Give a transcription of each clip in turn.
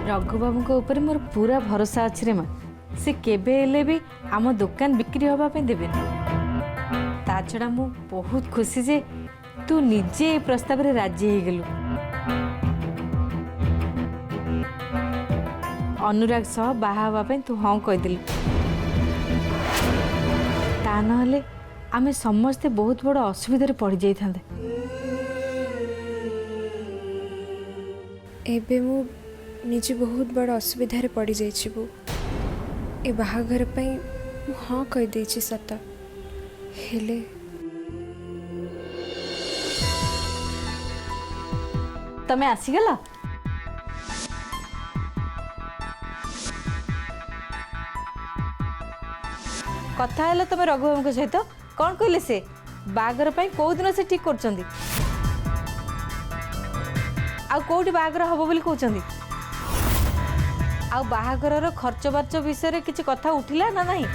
रघु बाबू को ऊपर मोर पूरा भरोसा अच्छे रे माँ। से केबे हेले भी आम दुकान बिक्री हवा पे देबे ता छड़ा मु बहुत खुशी जे तू निजे ए प्रस्ताव रे राजी हो गेलु। अनुराग सह बाहा हवा पे तू हाँ कहिदिलु। ता नहले आमे समस्ते बहुत बड़ असुविधा पड़ जाई थांदे। एबे मु निजे बहुत बड़ असुविधा पड़ जाइछि बो। ए बाहाघर पई हाँ कह देछि सत हेले तमे आसीगला कथा है तुम रघुबाबू सहित कौन कहले से बागर कौ दिन से ठीक कर कौटी बागर हम बोली कहते बाहागर खर्च बार्च विषय किसी कथा उठिला ना नहीं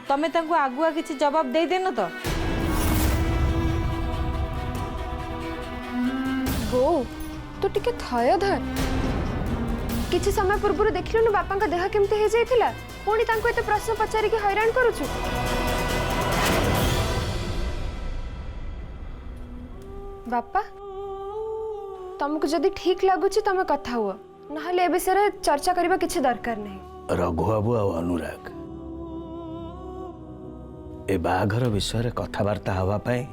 तमें तांको आगुआ किसी जवाब दे देन तो बो तू टिके थय धर किछि समय पूर्व देखिलु न बापा का देह केमते हे जाइथिला पुणी तांको एते प्रश्न पचारि के हैरान करूछु। बापा तुमको जदि ठीक लगुछि तमे कथा हुआ नहले ए विषय चर्चा करबा किछि दरकार नहीं। रघु बाबू आ अनुराग ए बाघर विषय कथबार्ता हवा पाए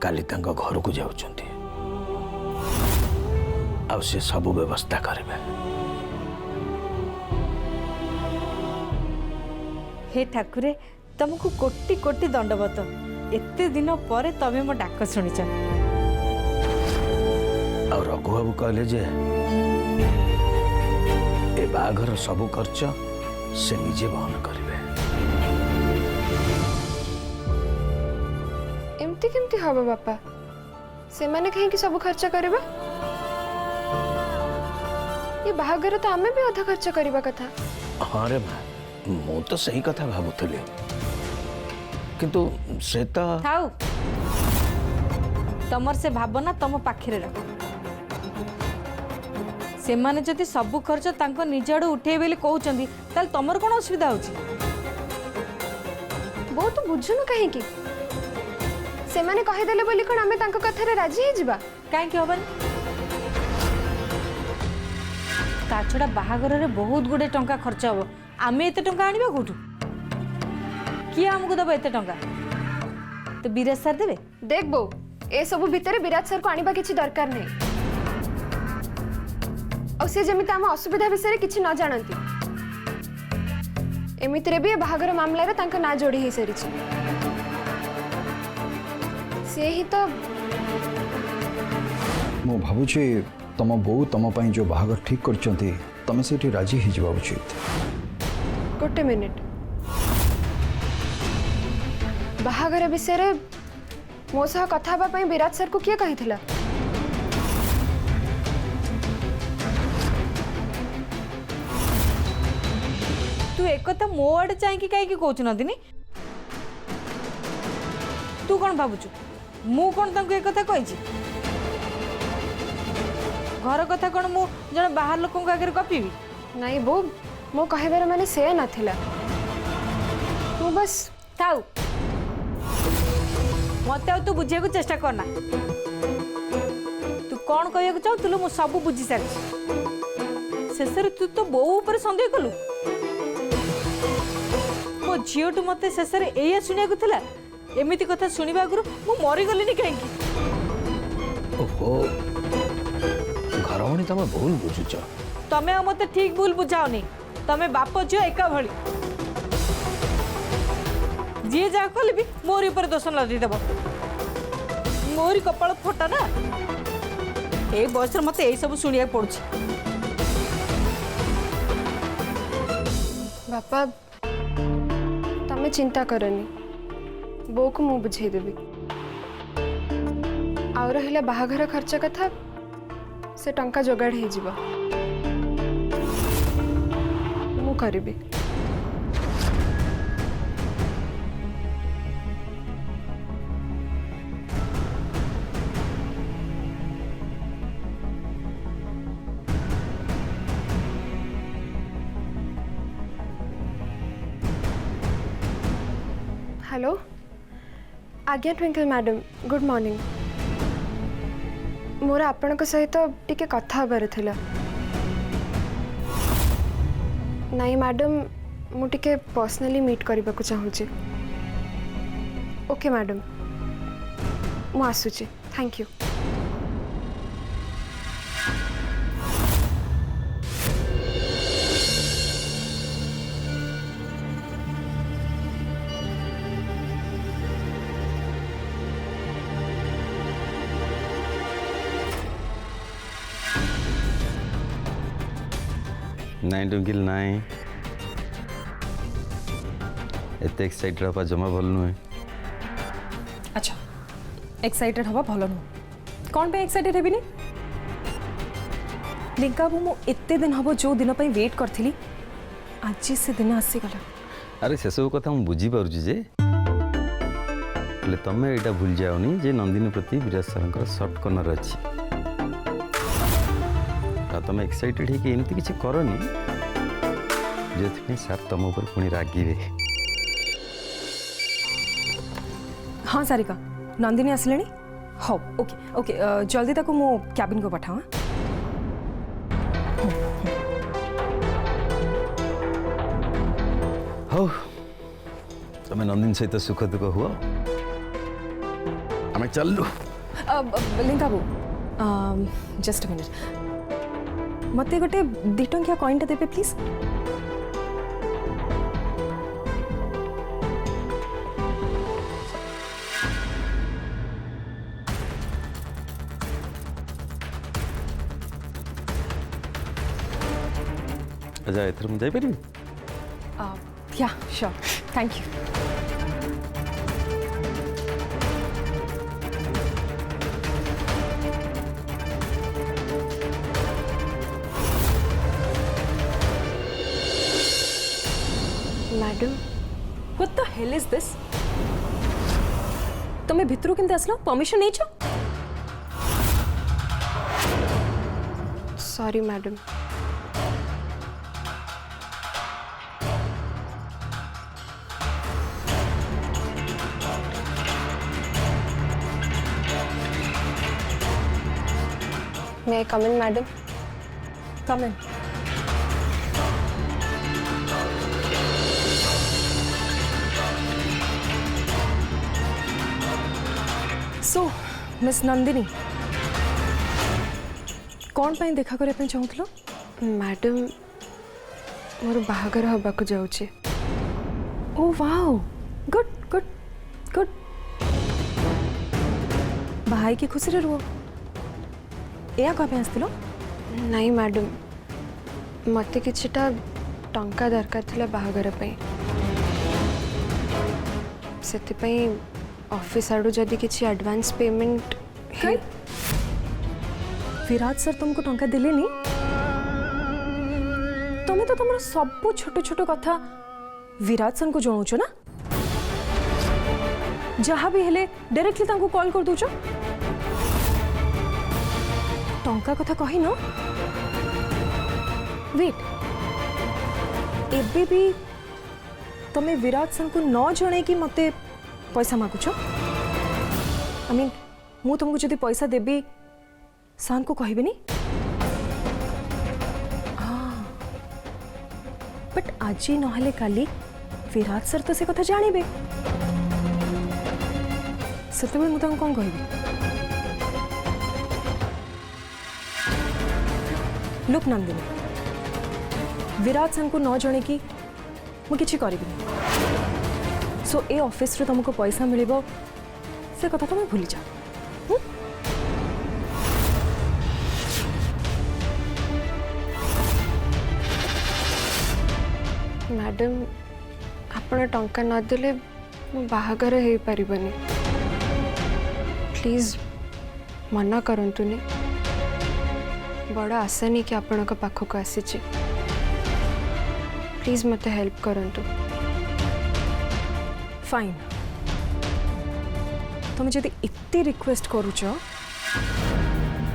काली तांको घर को जाउछंती आ से सब व्यवस्था करबे। हे ठाकुरे तुमको कोटि कोटि दंडवत एते दिन पर तमे मो डाक शुणिच। आ रघु बाबू कहले जे ए बाघर सब खर्च से निजे वहन करिवे। एमती केमती हबो बापा से माने कहीं कि सब खर्च करबा ये बाहागर तो आमे भी अधा खर्च करबा कथा। हाँ रे माँ मु तो सही कथा भावुथली किंतु से तो थाउ तमर से भावना तम पाखरे रख से माने जदि सब खर्च तांको निज आड़ू उठे बेली कहउचंदी ताल तमर कोन असुविधा होची बो तो बुझुनु कहीं कि से माने कहि देले बोली कोन आमे तांको कथा रे राजी हे जिबा काहे कि होबन ता छड़ा बाहागर रे बहुत गुडे टंका खर्च हो आमे एते टंका आनिबा कोठू किए हमको दबो एते टंका तो विराज सर देबे। देख बो ए सब भितर विराज सर को आनिबा किछि दरकार नहीं और से जमित आम असुविधा विषय किछि न जानती एमितिरे भी बाहागर मामला रे तांका ना जोड़ी हे सरी छी से ही तो मु भाबुछि तम बो तम पई जो बाहागर ठीक करचंती तमे सेठी राजी ही जवा उचित। गोटे मिनिट बाहागर विषय रे मो सह कथा हबा पई विराज सर को किए कहिथिला तू एक कथा मो आड़े चाहिए कहीं कहूँ नंदिनी तू कौन भावुचु मु कौन तांको एक कथा कही घर कथा कौन मु जन बाहर लोक आगे गपीबी नहीं बो मो कहबार माने से नथिला तू बस थाउ मत तू बुझे को चेष्टा करना तू कौन कहू चाहूलु मु सब बुझी सारी शेष तू तो बो ऊपर सन्देह कलु मो झीटू मत शेष या शुणा था एमती कथा शुणा आगु मु मरीगली कहीं ओहो घरवाणी तमे भूल बुझुच तमे मत ठीक भूल बुझाओनी तमे बाप झील एका भली जी जहाँ कले भी मोरी ऊपर दोष लदेदेव मोरी कपाल फटा ना ए बयस मत यही सब शुणा पड़ू बापा तमे चिंता करनी बो को मु बुझे देबी आ रहिला बाहाघर खर्च कथा से टंका जोगाड़ हे जिवो मु करबी। हेलो आज्ञा ट्विंकल मैडम गुड मॉर्निंग मोर आपण सहित टिके कथा हबार थिला नहीं मैडम मु टिके पर्सनली मीट करबा को चाहूची ओके मैडम मु आसुची थैंक यू नाई टुंकिल नाई एत एक्साइटेड हवा जमा भल नुहे अच्छा एक्साइटेड हवा भल नुह कौन पे एक्साइटेड हेबिनी लिंका बाबू मु एते दिन हबो जो दिन पे वेट करथिली आज से दिन आसी गला अरे से सब कथा हम बुझी पारुची जे तमें एटा भूल जाओनी जे नंदिनी प्रति विराज सर सफ्ट कर्नर अच्छी तुम एक्साइटेड है कि एमती किसी करनी जो सर तुम ऊपर पुणी रागिबे हाँ सारिका नंदिनी आसले हाँ ओके ओके जल्दी ताको मो कैबिन को पठाओ हो तुम्हें नंदिनी सहित सुख दुख हुआ आम चलू लिंका बाबू जस्ट अ मिनिट मते गोटे 2 टंकिया कॉइनटा देबे प्लीज अच्छा एथर मु जाई परिबी या sure thank you madam What the hell is this? तुम्हें भितरू केमते आसला परमिशन नहीं छो sorry madam May I come in, madam? Come in. So, Miss Nandini, कौन पाई देखा करे पे चाहूतलो? मैडम मोर बाहागर हबा को जाउची। Oh wow, good, good, good. भाई की खुशी रे रुओ। एया का पे आस्तिलो? नहीं मैडम मते किछटा टंका दरकार थिला बाहागर पे। सेति पे ऑफिस आडू जदी किछि एडवांस पेमेंट है विराज सर तुमको टंका दिले नी तुम्हें तो तुमरा सब छोटो छोटो कथा विराज सर को जणाउछो ना जहाँ भी हेले डायरेक्टली तांको कॉल कर दूचो टंका कथा कही न वेट एबे भी तमे विराज सर को न जणे कि मते पैसा मागुछ आई मीन मु तुमको जदि पैसा देबी सान को कहबेनी बट आज नहले काली विराज सर तो से कथा जानिबे सेते मु तांको कोन कहबी लुक नंदिनी विराज सर को न जणे कि मु किछि करबी सो ए ऑफिस रे तुमको पैसा मिलिबो से कथा तुम भूली जाओ मैडम आपण टंका न देले मो बाहागर हे परिबनी प्लीज मना करंतुनी बड़ा आशा नहीं कि आपण का पाखो को आसीची प्लीज मते हेल्प करंतु फाइन तुम जदि इतनी रिक्वेस्ट करूच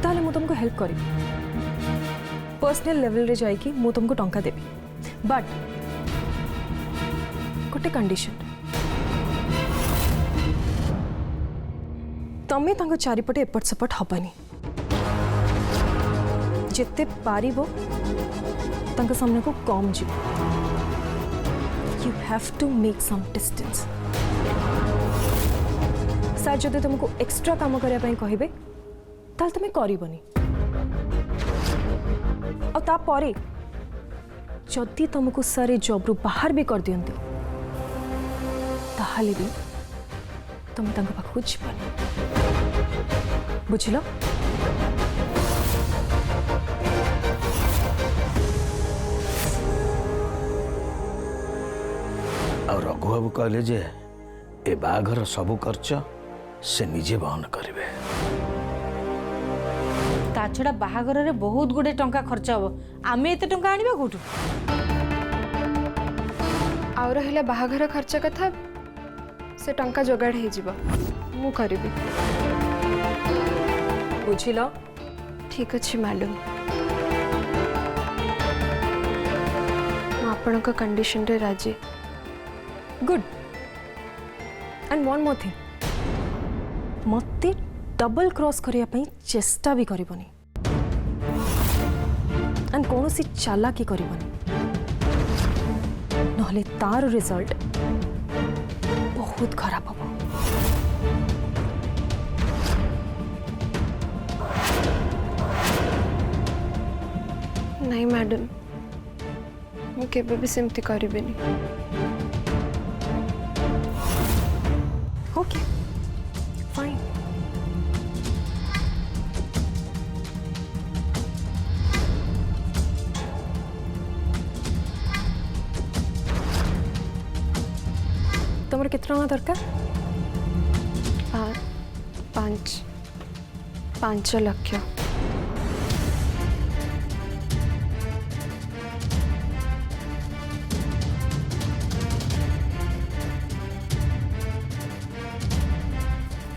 ताले मु तुमको हेल्प करी पर्सनल लेवल रे जाई कि मु तुमको टंका देबी बट गोटे कंडीशन तमें तांको चारिपटे एपट सेपट हबानी जिते पारिबो तांको सामने को कम जी you have to make some distance sir जदि तुमको एक्स्ट्रा काम करने ପାଇଁ କହିବେ ताल तुम करबनी और तापरे जदि तुमको सारे जॉब रु बाहर भी कर दियंती ताहाले भी तुम तांको पाखु जीवनी बुझिलो और रघु बाबू कहले जे ए बाघर सबु खर्च से निजे बहन करेंगे। ता छड़ा बाहागर रे बहुत गुडे टंका खर्च हबो आमे एते टंका आनिबा कोठु आउ रहिला बाहाघर खर्च कथा से टंका जोगाड़ हे जीव मु करिबी बुझिलो ठीक अछि मैडम आपण को कंडीशन रे राजी good and one more thing मते डबल क्रॉस करिया पई चेष्टा भी करबनी एंड कोनोसी चालाकी करबनी नहले तार रिजल्ट बहुत खराब हबो नहीं मैडम मु केबे भी सेमती करिबेनी ओके फाइन तुमर कितना दरकार 5 lakh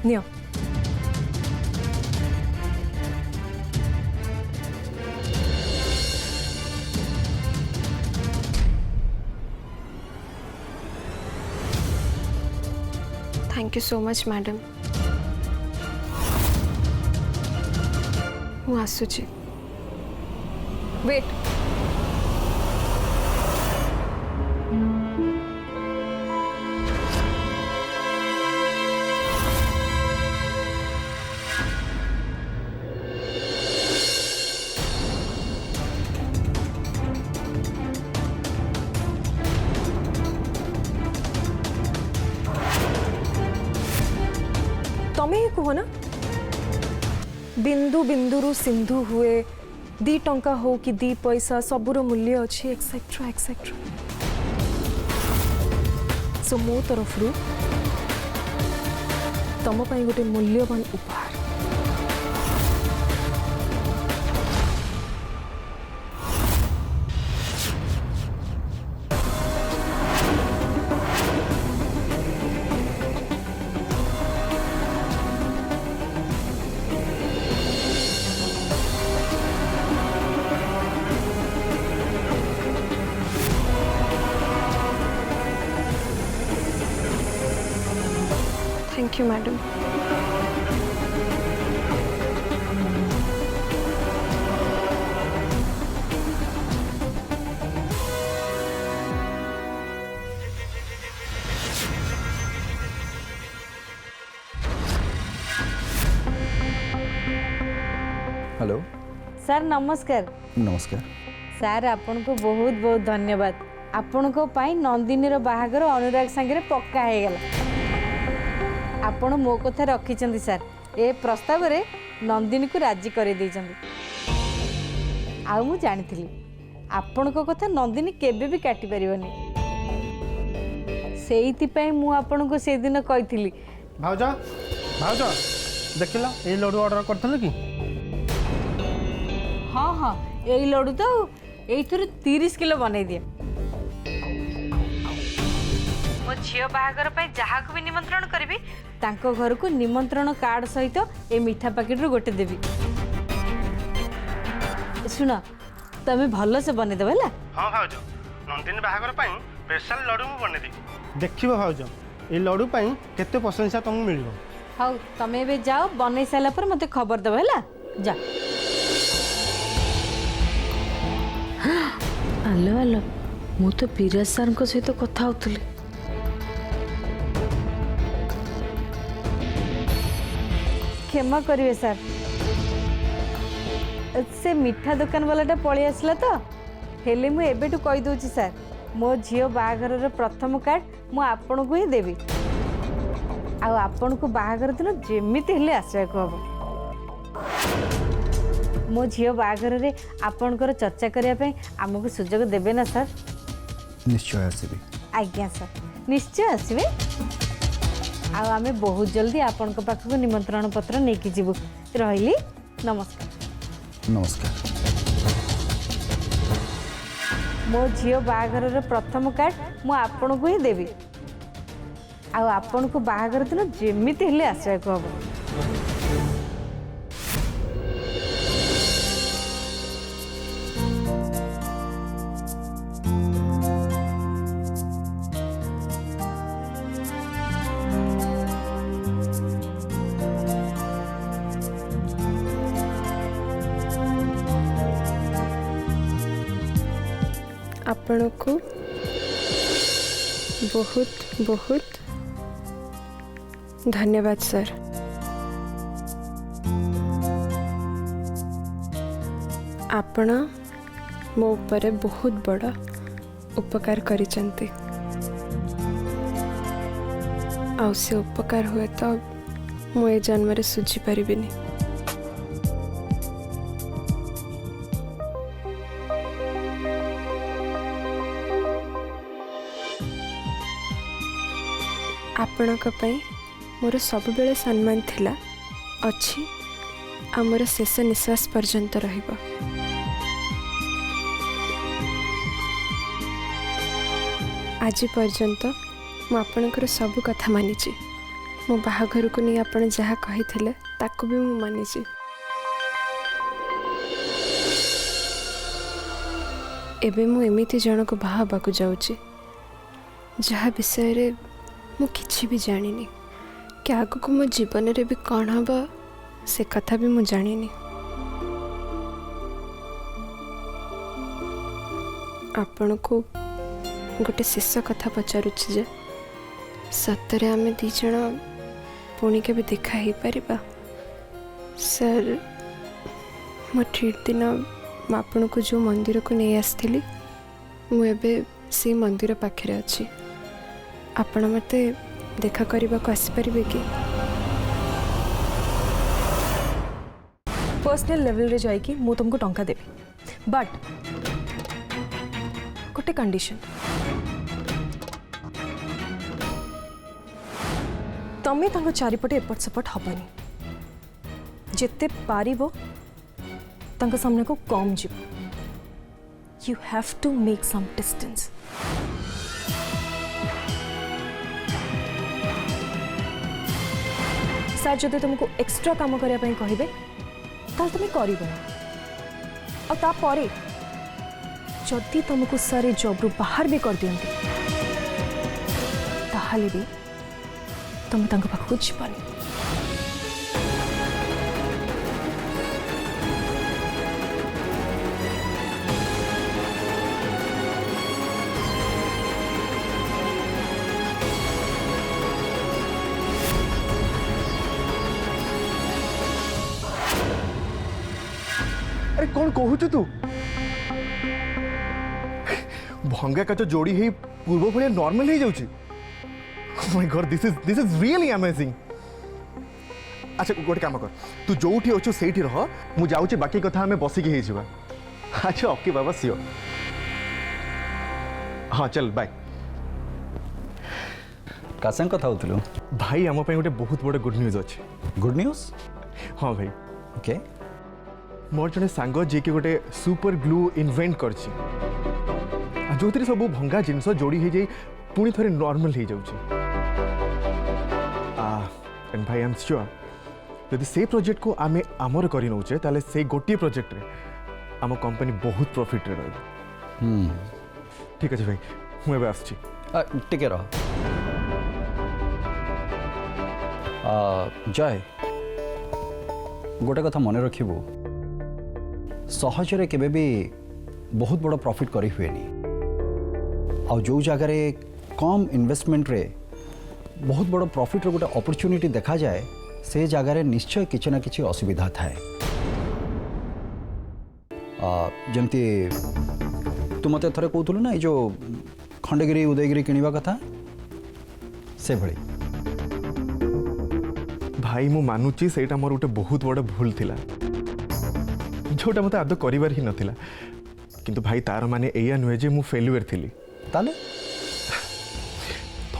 neo thank you so much madam मु आसुची वेट तमें ही कहो ना बिंदु बिंदुरु सिंधु हुए दी टंका हो कि दी पैसा सबुर मूल्य अच्छी एक्सेट्रा एक्सेट्रा सो मो तरफ रु तम पाई गोटे मूल्यवान उपहार thank you madam hello sir नमस्कार नमस्कार सर आपन को बहुत बहुत धन्यवाद आपन को पाई नंदिनी बाहागर अनुराग सांगे पक्का हो गला आपण मो कथा रखिछंती सर ए प्रस्ताव रे नंदिनी को राजी करे देइछंती आ मु जानिथिली आपण को कथा नंदिनी केबे भी काटी परिबनी सेइति पई मु आपण को से दिन कहिथिली भाउज भाउज देखिल ये लड्डू ऑर्डर करथिल कि हाँ हाँ यही लड्डू तो यही 30 किलो बनई दिए मो झील बाहागर जहाँ को भी निमंत्रण करी तांको घर को निमंत्रण कार्ड सहित ए मिठा पैकेट रू गोटे देवी सुन तमें भल से बनई देव है। हाँ भाउज नंदिनी बाहागर स्पेशल लड्डू मु बने देबी देखिबो भाउज ये लड्डू केते प्रशंसा तुमको मिलिबो ହଉ ତମେ ଏବେ ଯାଅ, ବନେଇ ସାରିଲା ପରେ ମୋତେ ଖବର ଦେବ ହେଲା। ଯା। ଆଲୋ ଆଲୋ, ମୁଁ ତ ବିରାଜ ସାର୍ଙ୍କ ସହିତ କଥା ହଉଥିଲି। କ୍ଷମା କରିବେ ସାର୍, ସେ ମିଠା ଦୋକାନ ବାଲାଟା ପଳେଇ ଆସିଲା ତ। ହେଲେ ମୁଁ ଏବେଠୁ କହିଦେଉଛି ସାର୍, ମୋ ଝିଅ ବାହାଘରର ପ୍ରଥମ କାର୍ଡ଼ ମୁଁ ଆପଣଙ୍କୁ ହିଁ ଦେବି। ଆଉ ଆପଣଙ୍କୁ ବାହାଘର ଦିନ ଯେମିତି ହେଲେ ଆସିବାକୁ ହବ। ମୋ ଝିଅ ବାହାଘରରେ ଆପଣଙ୍କର ଚର୍ଚ୍ଚା କରିବା ପାଇଁ ଆମକୁ ସୁଯୋଗ ଦେବେ ନା ସାର୍? ନିଶ୍ଚୟ ଆସିବି। ଆଜ୍ଞା ସାର୍, ନିଶ୍ଚୟ ଆସିବେ। ଆଉ ଆମେ ବହୁତ ଜଲ୍ଦି ଆପଣଙ୍କ ପାଖକୁ ନିମନ୍ତ୍ରଣ ପତ୍ର ନେଇକି ଯିବୁ। ରହିଲି, ନମସ୍କାର। ନମସ୍କାର। ମୋ ଝିଅ ବାହାଘରର ପ୍ରଥମ କାର୍ଡ଼ ମୁଁ ଆପଣଙ୍କୁ ହିଁ ଦେବି। ଆଉ ଆପଣଙ୍କୁ ବାହାଘର ଦିନ ଯେମିତି ହେଲେ ଆସିବାକୁ ହବ। ଆପଣଙ୍କୁ ବହୁତ ବହୁତ ଧନ୍ୟବାଦ ସାର୍। ଆପଣ ମୋ ଉପରେ ବହୁତ ବଡ଼ ଉପକାର କରିଛନ୍ତି। ଆଉ ସେ ଉପକାର ହୁଏ ତ ମୁଁ ଏ ଜନ୍ମରେ ଶୁଝି ପାରିବିନି। ଆପଣଙ୍କ ପାଇଁ ମୋର ସବୁବେଳେ ସମ୍ମାନ ଥିଲା, ଅଛି, ଆଉ ମୋର ଶେଷ ନିଶ୍ୱାସ ପର୍ଯ୍ୟନ୍ତ ରହିବ। ଆଜି ପର୍ଯ୍ୟନ୍ତ ମୁଁ ଆପଣଙ୍କର ସବୁ କଥା ମାନିଛି। ମୋ ବାହାଘରକୁ ନେଇ ଆପଣ ଯାହା କହିଥିଲେ ତାକୁ ବି ମୁଁ ମାନିଛି। ଏବେ ମୁଁ ଏମିତି ଜଣକୁ ବାହା ହେବାକୁ ଯାଉଛି ଯାହା ବିଷୟରେ ମୁଁ କିଛି ବି ଜାଣିନି, କି ଆଗକୁ ମୋ ଜୀବନରେ ବି କ'ଣ ହେବ ସେ କଥା ବି ମୁଁ ଜାଣିନି। ଆପଣଙ୍କୁ ଗୋଟେ ଶେଷ କଥା ପଚାରୁଛି ଯେ ସତରେ ଆମେ ଦୁଇ ଜଣ ପୁଣି କେବେ ଦେଖା ହେଇପାରିବା? ସାର୍, ମୋ ଠିକ୍ ଦିନ ମୁଁ ଆପଣଙ୍କୁ ଯେଉଁ ମନ୍ଦିରକୁ ନେଇ ଆସିଥିଲି, ମୁଁ ଏବେ ସେଇ ମନ୍ଦିର ପାଖରେ ଅଛି। ଆପଣ ମୋତେ ଦେଖା କରିବାକୁ ଆସିପାରିବେ କି? पर्सनल लेवल रे जाइकी मु तुमको टंका देबी, बट गोटे कंडीशन, तमें तांको चारिपटे एपट सेपट हबनी। जिते पारिबो तांको सामने को कम जीव। You have to make some distance. Sir जदि तुमको एक्स्ट्रा काम करने कहे ताल तुम कर जदि तुमको सर जॉब बाहर भी कर दियंती ताहले भी तुम तांको पाखକୁ ଯିବନି। अरे कौन कहूँ तू भंगा का तो जोड़ी ही पूर्व भाया नॉर्मल हो जाउची। Oh my God, this is really amazing। अच्छा गोटे काम कर, तू जोठी अच्छु सेठी रह, मु जाउची बाकी कथा हमें बसिकी ही जीवा। अच्छा ओके बाबा सियो। हाँ चल बाय। का संग कथा होतलो भाई आम पे गोटे बहुत बड़ गुड न्यूज अच्छे। Good news? हाँ भाई, ओके। मोर जने सांग जी के गोटे सुपर ग्लू इन्वेंट करछि, जो सब भंगा जिनस जोड़ी हो जाए पुणी थे नॉर्मल हो जाउछि। एंड भाई आई एम श्योर यदि से प्रोजेक्ट को आम आमर कर नौचे ताले से गोटे प्रोजेक्ट रे आम कंपनी बहुत प्रॉफिट रे रही। ठीक अच्छे भाई, मुझे आसछि। टिके रह। जय गोटे कथा मन रखिबु सहजरे केबे भी बहुत बड़ प्रॉफिट करी हुएनी आ जो जगार कम इन्वेस्टमेंट रे बहुत बड़ प्रॉफिट रो गोटे अपॉर्चुनिटी देखा जाए से जगार निश्चय किसी ना किसी असुविधा थाए जमती तू मत थे कहूलु ना जो खंडगिरी उदयगिरी किणवा कथा से भली भाई मु मानुची सेटा मोर गोटे बहुत बड़ भूल थिला जोटा मते आदौ करिवार ही नथिला किंतु भाई तार माने एया नुहे जे मु फेल्युअर थिली ताले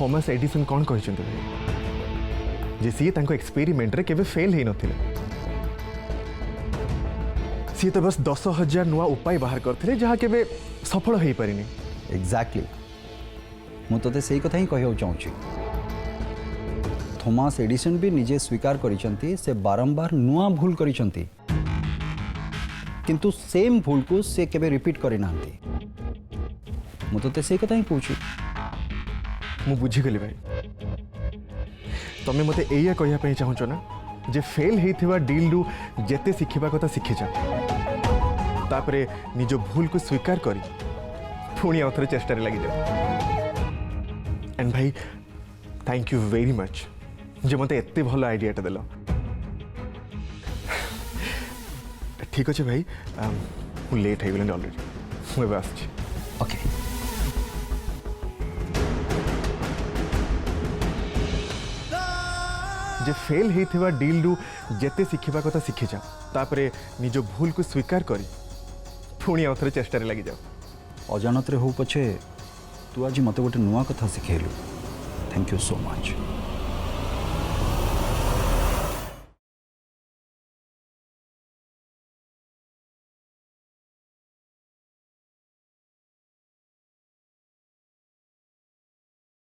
थॉमस एडिसन कौन कहते भाई जे सी तांको एक्सपेरिमेंट रे केबे फेल ही नथिले सी तो बस 10,000 नुआ उपाय बाहर करथिले जहा केबे सफल होई परिनी एग्जैक्टली मु तोते सही कथा ही कहू चाहूँगी थॉमस एडिसन भी निजे स्वीकार करिसंती से बारंबार नुआ भूल करिसंती किंतु सेम भूल को से केबे रिपीट करि नांती मु तोते सही कथा ही पूछी मु बुझी गली भाई तमे मते एया कहिया पई चाहूछो ना जे फेल हेथिबा डील रु जेते सिखिबा कथा सिखि जा तापरे निज भूल को स्वीकार करी पुणी आउथरे चेष्टा रे लागि जा एंड भाई थैंक यू वेरी मच जे मते एत्ते भलो आइडियाटा देलो ठीक अच्छे भाई मु लेट हो गले ऑलरेडी मु बस ओके जे फेल हेथिबा डील रु जेते सिखिबा कथा सिखि जा तापरे निज भूल को स्वीकार करी पुणी आउथरे चेष्टा रे लागि जाओ अजानत रे हो पछे तू आज मते गोटे नुआ कथा सिखेलु थैंक यू सो मच